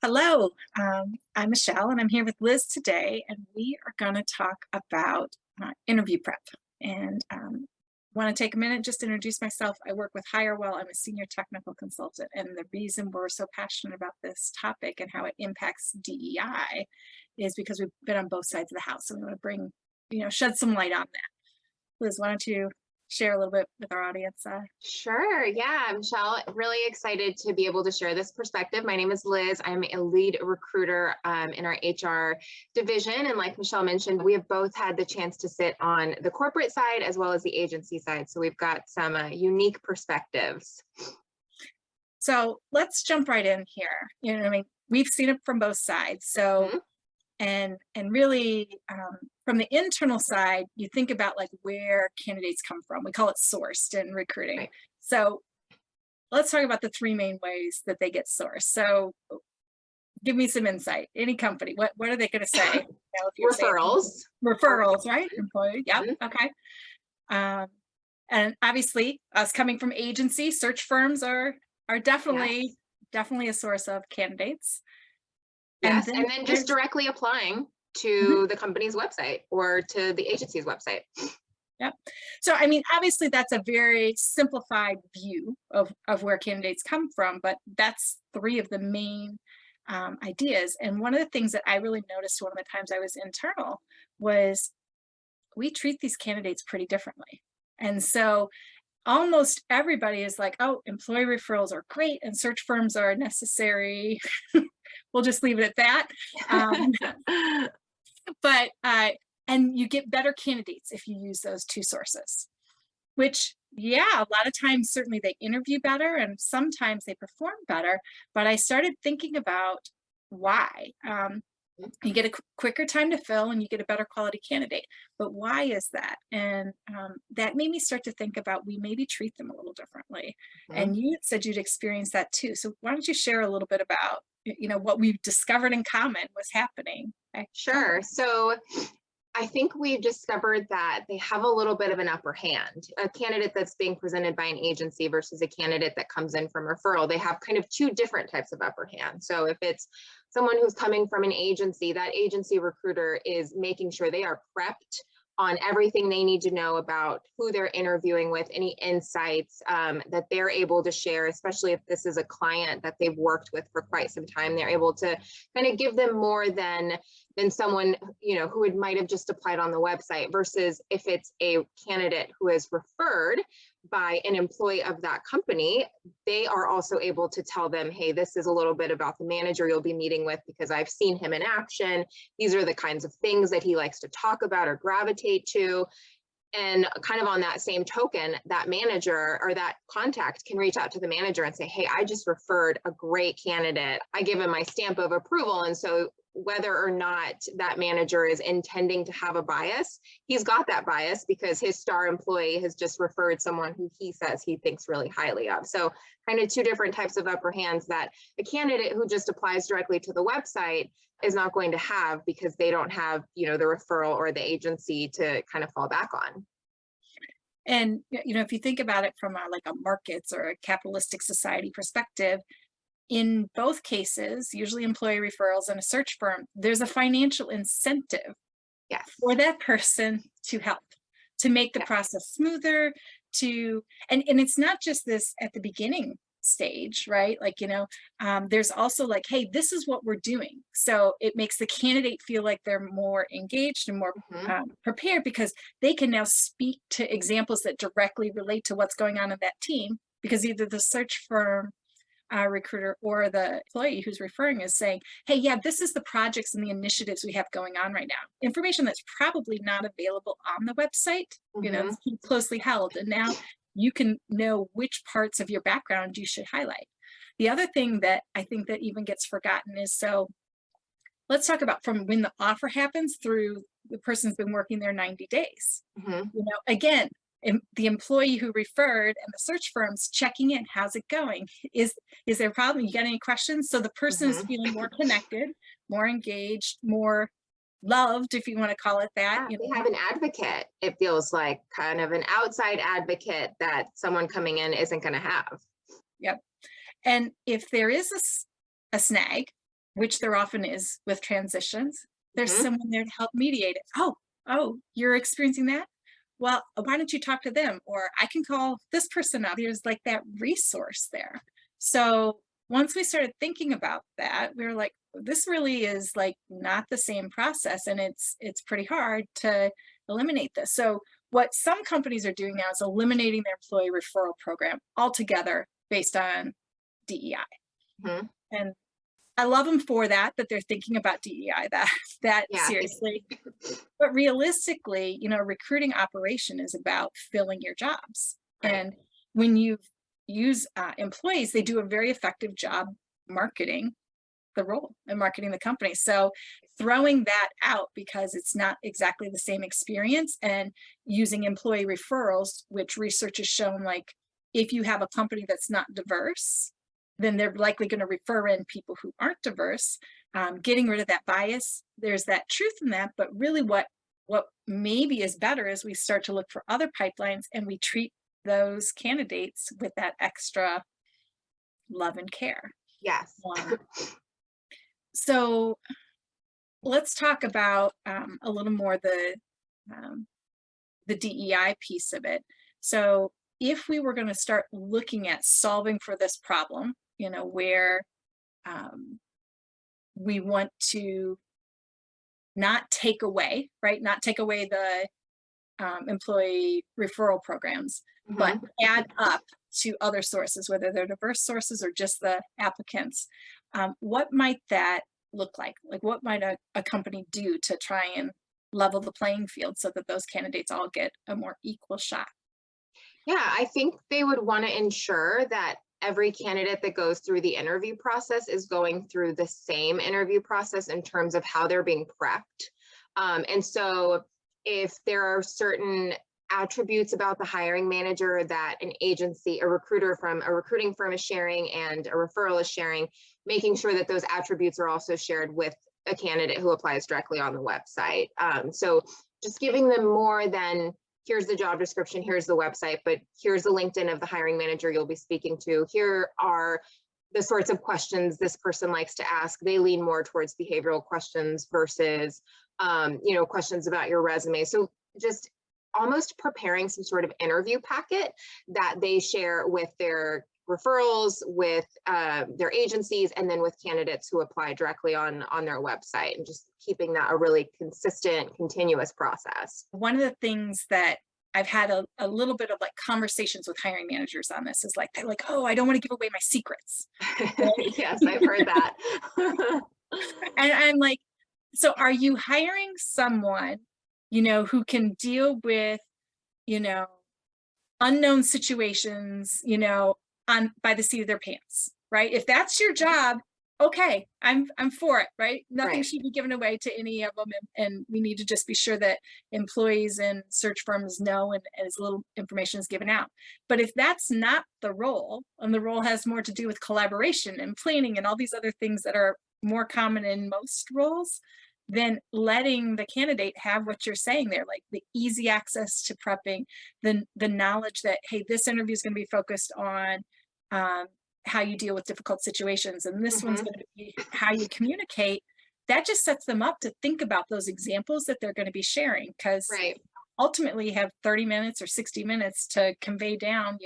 Hello, I'm Michelle, and I'm here with Liz today, and we are going to talk about interview prep. And want to take a minute just to introduce myself. I work with HireWell. I'm a senior technical consultant, and the reason we're so passionate about this topic and how it impacts DEI is because we've been on both sides of the house, and we want to bring, shed some light on that. Liz, why don't you share a little bit with our audience? Sure. Yeah, Michelle, really excited to be able to share this perspective. My name is Liz. I'm a lead recruiter in our HR division. And like Michelle mentioned, we have both had the chance to sit on the corporate side as well as the agency side. So we've got some unique perspectives. So let's jump right in here. We've seen it from both sides. So and really from the internal side, you think about like where candidates come from. We call it sourced in recruiting. Right. So let's talk about the three main ways that they get sourced. So give me some insight. Any company, what are they going to say? Referrals. Referrals, right? Employee. Yep. Okay. And obviously, us coming from agency, search firms are definitely a source of candidates. Yes, and then just directly applying to the company's website or to the agency's website. Yep. So, obviously that's a very simplified view of where candidates come from, but that's three of the main ideas. And one of the things that I really noticed one of the times I was internal was we treat these candidates pretty differently. And so almost everybody is like, oh, employee referrals are great and search firms are necessary. We'll just leave it at that. But and you get better candidates if you use those two sources, which, yeah, a lot of times certainly they interview better and sometimes they perform better. But I started thinking about why. You get a quicker time to fill and you get a better quality candidate. But why is that? And that made me start to think about we maybe treat them a little differently. And you said you'd experienced that too. So why don't you share a little bit about, what we've discovered in common was happening? Sure. So I think we've discovered that they have a little bit of an upper hand. A candidate that's being presented by an agency versus a candidate that comes in from referral, they have kind of two different types of upper hand. So if it's someone who's coming from an agency, that agency recruiter is making sure they are prepped on everything they need to know about who they're interviewing with, any insights that they're able to share, especially if this is a client that they've worked with for quite some time. They're able to kind of give them more than someone, who might have just applied on the website, versus if it's a candidate who is referred by an employee of that company, they are also able to tell them, hey, this is a little bit about the manager you'll be meeting with because I've seen him in action. These are the kinds of things that he likes to talk about or gravitate to. And kind of on that same token, that manager or that contact can reach out to the manager and say, hey, I just referred a great candidate. I give him my stamp of approval. And so whether or not that manager is intending to have a bias, he's got that bias because his star employee has just referred someone who he says he thinks really highly of. So kind of two different types of upper hands that a candidate who just applies directly to the website is not going to have because they don't have, the referral or the agency to kind of fall back on. And, if you think about it from like a markets or a capitalistic society perspective, in both cases, usually employee referrals and a search firm, there's a financial incentive for that person to help, to make the process smoother, and it's not just this at the beginning stage, right? Like, there's also like, hey, this is what we're doing. So it makes the candidate feel like they're more engaged and more prepared because they can now speak to examples that directly relate to what's going on in that team, because either the search firm recruiter or the employee who's referring is saying, hey, yeah, this is the projects and the initiatives we have going on right now. Information that's probably not available on the website, it's closely held. And now you can know which parts of your background you should highlight. The other thing that I think that even gets forgotten is, so let's talk about from when the offer happens through the person's been working there 90 days. Again, the employee who referred and the search firm's checking in. How's it going? Is there a problem? You got any questions? So the person is feeling more connected, more engaged, more loved, if you want to call it that. They have an advocate. It feels like kind of an outside advocate that someone coming in isn't going to have. Yep. And if there is a snag, which there often is with transitions. There's Mhm. someone there to help mediate it. Oh, you're experiencing that? Well, why don't you talk to them? Or I can call this person up. There's like that resource there. So once we started thinking about that, we were like, this really is like not the same process, and it's pretty hard to eliminate this. So what some companies are doing now is eliminating their employee referral program altogether based on DEI. Mhm. And I love them for that, that they're thinking about DEI that Yeah, I think seriously. But realistically, recruiting operation is about filling your jobs. right. And when you use employees, they do a very effective job marketing the role and marketing the company. So throwing that out because it's not exactly the same experience, and using employee referrals, which research has shown, like, if you have a company that's not diverse, then they're likely going to refer in people who aren't diverse. Getting rid of that bias, there's that truth in that, but really what maybe is better is we start to look for other pipelines and we treat those candidates with that extra love and care. Yes. Um, so let's talk about a little more um, the DEI piece of it. So if we were going to start looking at solving for this problem, where um, we want to not take away, right? Not take away the employee referral programs, but Mhm. add up to other sources, whether they're diverse sources or just the applicants. What might that look like? Like, what might a company do to try and level the playing field so that those candidates all get a more equal shot? Yeah, I think they would want to ensure that every candidate that goes through the interview process is going through the same interview process in terms of how they're being prepped. And so if there are certain attributes about the hiring manager that an agency, a recruiter from a recruiting firm is sharing and a referral is sharing, making sure that those attributes are also shared with a candidate who applies directly on the website. So just giving them more than here's the job description, here's the website, but here's the LinkedIn of the hiring manager you'll be speaking to. Here are the sorts of questions this person likes to ask. They lean more towards behavioral questions versus, questions about your resume. So just almost preparing some sort of interview packet that they share with their referrals, with their agencies, and then with candidates who apply directly on their website, and just keeping that a really consistent, continuous process. One of the things that I've had a little bit of like conversations with hiring managers on this is like, they're like, oh, I don't want to give away my secrets. Yes, I've heard that. And I'm like, so are you hiring someone, who can deal with, you know, unknown situations, on by the seat of their pants, right? If that's your job, okay, I'm for it, right? Nothing Right. should be given away to any of them, and we need to just be sure that employees and search firms know, and as little information is given out. But if that's not the role, and the role has more to do with collaboration and planning and all these other things that are more common in most roles, then letting the candidate have what you're saying there, like the easy access to prepping, the knowledge that, hey, this interview is going to be focused on um, how you deal with difficult situations, and this one's Hmm. going to be how you communicate. That just sets them up to think about those examples that they're going to be sharing, because Right. ultimately you have 30 minutes or 60 minutes to convey down,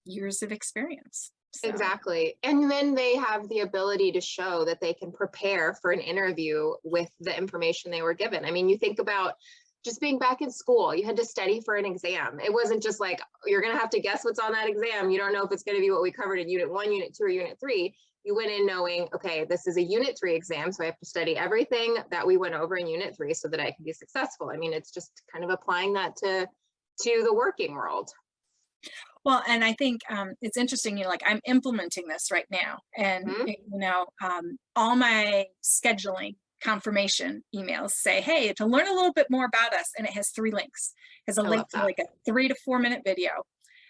years of experience. So Exactly. And then they have the ability to show that they can prepare for an interview with the information they were given. I mean, you think about just being back in school, you had to study for an exam. It wasn't just like, you're going to have to guess what's on that exam. You don't know if it's going to be what we covered in unit 1, unit 2, or unit 3. You went in knowing, okay, this is a unit 3 exam. So I have to study everything that we went over in unit 3 so that I can be successful. I mean, it's just kind of applying that to the working world. well, and I think it's interesting, like, I'm implementing this right now, and Mhm. all my scheduling confirmation emails say, hey, to learn a little bit more about us, and it has 3 links. It has a I love link to that. like a 3 to 4 minute video,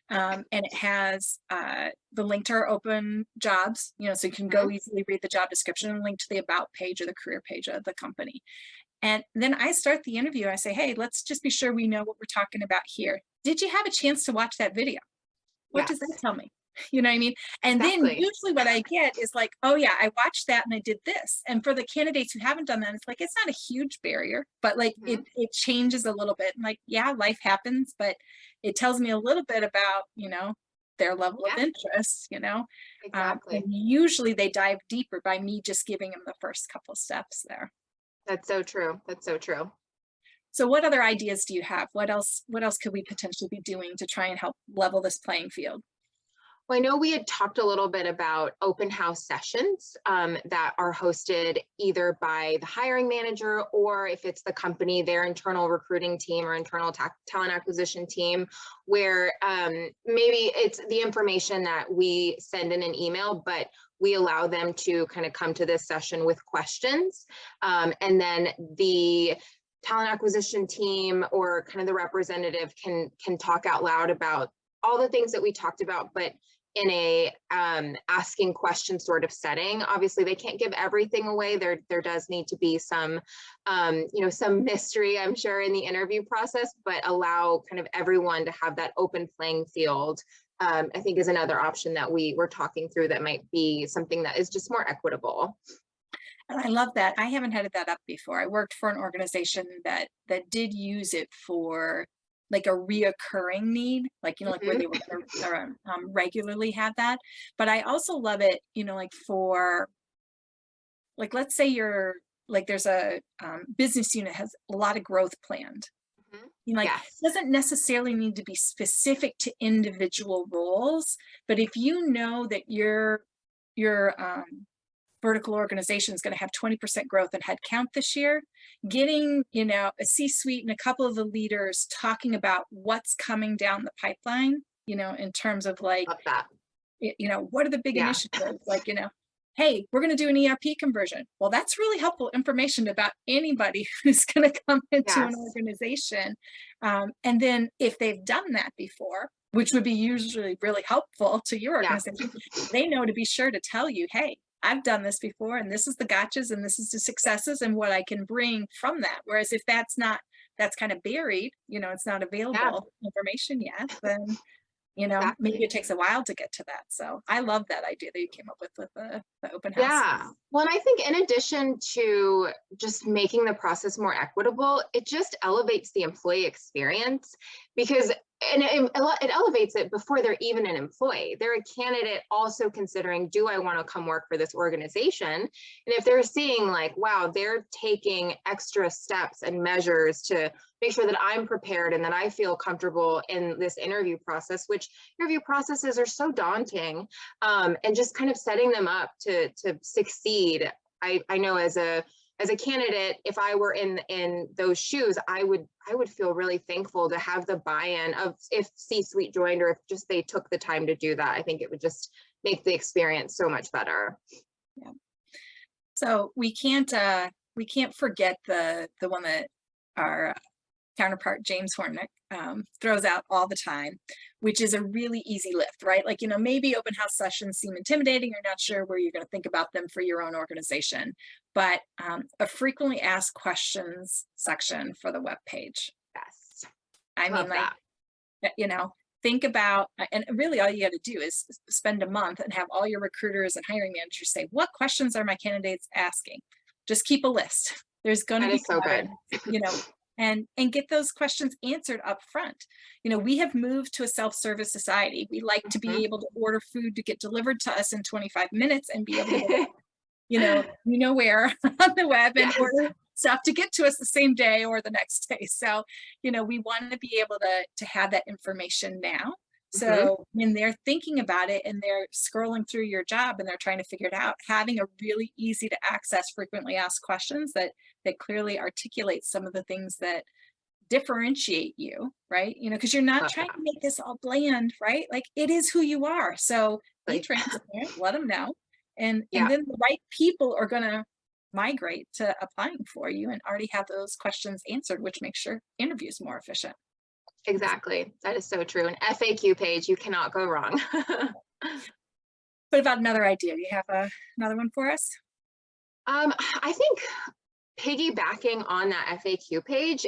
and it has the link to our open jobs, so you can go Mhm. easily read the job description, and link to the about page or the career page of the company. And then I start the interview. I say, hey, let's just be sure we know what we're talking about here. Did you have a chance to watch that video? What does that Yes. tell me? You know what I mean? And then Exactly. usually what I get is like, oh yeah, I watched that and I did this. And for the candidates who haven't done that, it's like it's not a huge barrier, but like Mhm. it changes a little bit. Like, yeah, life happens, but it tells me a little bit about, their level of Yeah, interest, and exactly. usually they dive deeper by me just giving them the first couple steps there. That's so true. That's so true. So what other ideas do you have? What else could we potentially be doing to try and help level this playing field? Well, I know we had talked a little bit about open house sessions that are hosted either by the hiring manager, or if it's the company, their internal recruiting team or internal talent acquisition team, where maybe it's the information that we send in an email, but we allow them to kind of come to this session with questions. And then the talent acquisition team or kind of the representative can talk out loud about all the things that we talked about, but in a asking question sort of setting. Obviously, they can't give everything away. There does need to be some, some mystery, I'm sure, in the interview process, but allow kind of everyone to have that open playing field. I think is another option that we were talking through that might be something that is just more equitable. And I love that. I haven't had that up before. I worked for an organization that did use it for like a reoccurring need, like like where Mhm. they were gonna regularly have that. But I also love it, like for like let's say you're like there's a business unit has a lot of growth planned. Mhm. Like Yes. doesn't necessarily need to be specific to individual roles, but if you know that your vertical organization is going to have 20% growth in headcount this year, getting, a C-suite and a couple of the leaders talking about what's coming down the pipeline, in terms of like, Love that. what are the big Yeah. initiatives? Like, hey, we're going to do an ERP conversion. Well, that's really helpful information about anybody who's going to come into an Yes. organization. And then if they've done that before, which would be usually really helpful to your Yeah. organization, they know to be sure to tell you, hey, I've done this before, and this is the gotchas, and this is the successes, and what I can bring from that. Whereas if that's kind of buried, it's not Yeah. available information yet, then maybe Exactly. it takes a while to get to that. So I love that idea that you came up with the open house. Yeah. Well, and I think in addition to just making the process more equitable, it just elevates the employee experience because it elevates it before they're even an employee. They're a candidate also considering, do I want to come work for this organization? And if they're seeing like, wow, they're taking extra steps and measures to make sure that I'm prepared and that I feel comfortable in this interview process, which interview processes are so daunting, and just kind of setting them up to succeed. I know as a candidate, if I were in those shoes, I would feel really thankful to have the buy-in of if C-suite joined or if just they took the time to do that. I think it would just make the experience so much better. Yeah. So we can't forget the one that our counterpart James Hornick throws out all the time, which is a really easy lift, right? Like, maybe open house sessions seem intimidating. You're not sure where you're going to think about them for your own organization, but a frequently asked questions section for the web page. Yes. I mean, Love like, that. think about, and really all you got to do is spend a month and have all your recruiters and hiring managers say, what questions are my candidates asking? Just keep a list. There's going to That be is so good. cards, and get those questions answered up front. We have moved to a self-service society. We like to be Mhm. able to order food to get delivered to us in 25 minutes and be able to go, where on the web and Yes. order stuff to get to us the same day or the next day. So, we want to be able to have that information now. Mhm. So when they're thinking about it and they're scrolling through your job and they're trying to figure it out, having a really easy to access frequently asked questions that clearly articulate some of the things that differentiate you, right? Because you're not Love trying that. to make this all bland, right? Like it is who you are. So be Like, transparent, let them know. And yeah, then the right people are gonna migrate to applying for you and already have those questions answered, which makes your interviews more efficient. exactly. That is so true. An FAQ page, you cannot go wrong. What about another idea? Do you have another one for us? I think piggybacking on that FAQ page,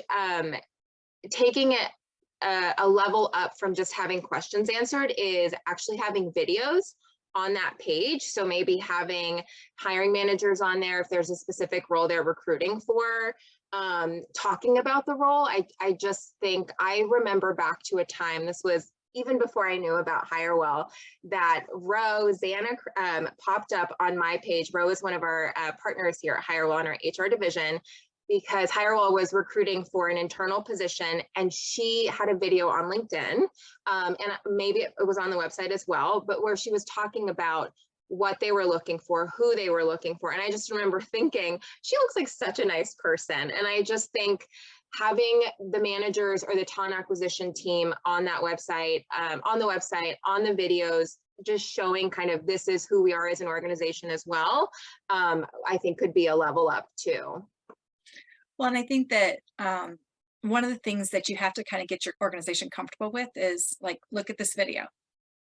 taking it a level up from just having questions answered is actually having videos on that page. So maybe having hiring managers on there if there's a specific role they're recruiting for, talking about the role. I just think I remember back to a time, this was even before I knew about HireWell, that Rosanna popped up on my page. Ro is one of our partners here at HireWell in our HR division, because HireWell was recruiting for an internal position, and she had a video on LinkedIn, and maybe it was on the website as well, but where she was talking about what they were looking for, who they were looking for. And I just remember thinking, she looks like such a nice person. And I just think having the managers or the talent acquisition team on that website, on the videos, just showing kind of this is who we are as an organization as well, I think could be a level up too. Well, and I think that one of the things that you have to kind of get your organization comfortable with is like, look at this video.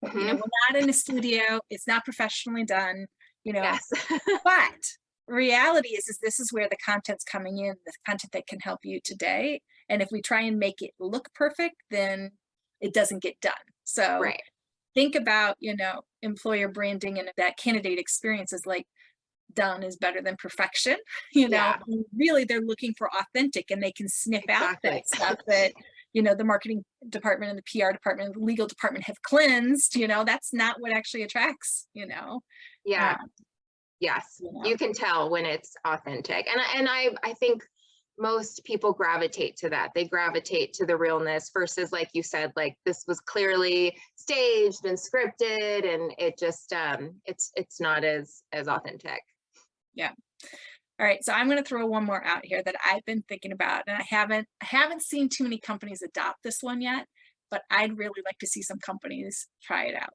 You know, we're not in a studio, it's not professionally done, you know, Yes. but reality is this is where the content's coming in, the content that can help you today. And if we try and make it look perfect, then it doesn't get done. So Right. think about, you know, employer branding, and that candidate experience is like, done is better than perfection, you know. Yeah. And really they're looking for authentic, and they can sniff out Exactly. that stuff that, you know, the marketing department and the PR department and the legal department have cleansed, you know. That's not what actually attracts, you know. Yeah. Yes. You know. You can tell when it's authentic. And I think most people gravitate to that. They gravitate to the realness versus, like you said, like this was clearly staged and scripted, and it just it's not as authentic. Yeah. All right, so I'm going to throw one more out here that I've been thinking about, and I haven't seen too many companies adopt this one yet, but I'd really like to see some companies try it out.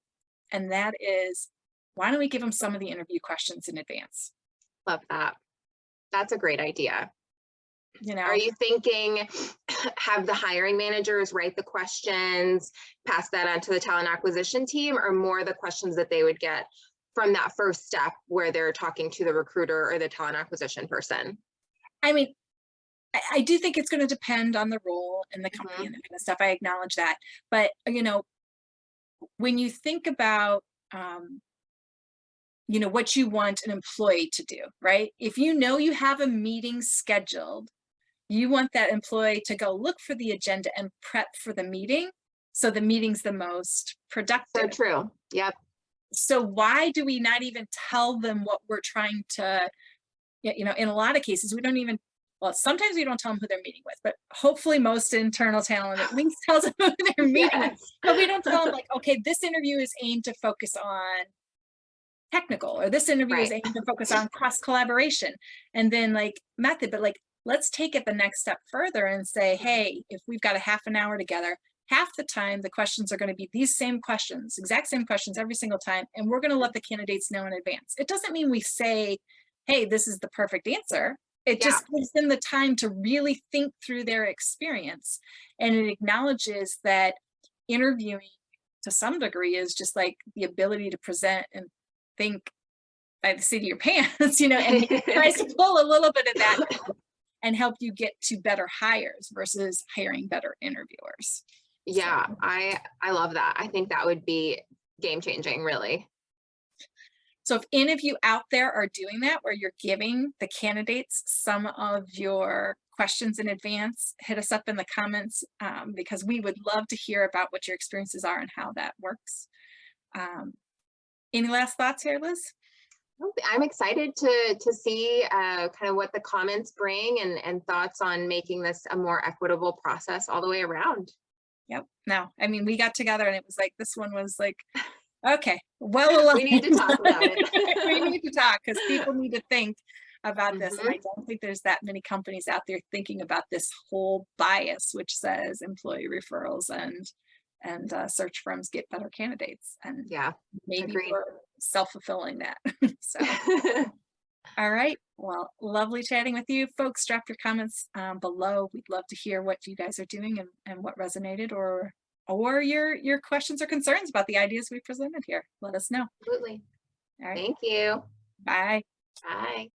And that is, why don't we give them some of the interview questions in advance? Love that. That's a great idea. You know, Are you thinking have the hiring managers write the questions, pass that on to the talent acquisition team, or more the questions that they would get from that first step where they're talking to the recruiter or the talent acquisition person? I mean, I do think it's going to depend on the role and the company and that kind of stuff. I acknowledge that. But, you know, when you think about, you know, what you want an employee to do, right? If you know you have a meeting scheduled, you want that employee to go look for the agenda and prep for the meeting, so the meeting's the most productive. So true. Yep. So why do we not even tell them what we're trying to, you know, in a lot of cases, we don't even, well, sometimes we don't tell them who they're meeting with, but hopefully most internal talent at least tells them who they're meeting with. But we don't tell them like, okay, this interview is aimed to focus on technical, or this interview is Right. aimed to focus on cross collaboration, and then like method. But like, let's take it the next step further and say, hey, if we've got a half an hour together, half the time the questions are going to be these same questions, exact same questions every single time, and we're going to let the candidates know in advance. It doesn't mean we say, hey, this is the perfect answer. It Yeah. just gives them the time to really think through their experience, and it acknowledges that interviewing to some degree is just like the ability to present and think by the seat of your pants, you know, and it tries to pull a little bit of that and help you get to better hires versus hiring better interviewers. Yeah, So, I love that. I think that would be game changing, really. so if any of you out there are doing that, where you're giving the candidates some of your questions in advance, hit us up in the comments, because we would love to hear about what your experiences are and how that works. Any last thoughts here, Liz? I'm excited to see kind of what the comments bring, and thoughts on making this a more equitable process all the way around. Yep. No, I mean, we got together and it was like, this one was like, okay, well, We need to talk about it. we need to talk, because people need to think about this. And I Mhm. don't think there's that many companies out there thinking about this whole bias, which says employee referrals and search firms get better candidates. And Yeah, maybe agreed. we're self-fulfilling that. So, all right. Well, lovely chatting with you folks. Drop your comments below. We'd love to hear what you guys are doing, and what resonated, or your questions or concerns about the ideas we presented here. Let us know. Absolutely. All right. Thank you. Bye. Bye.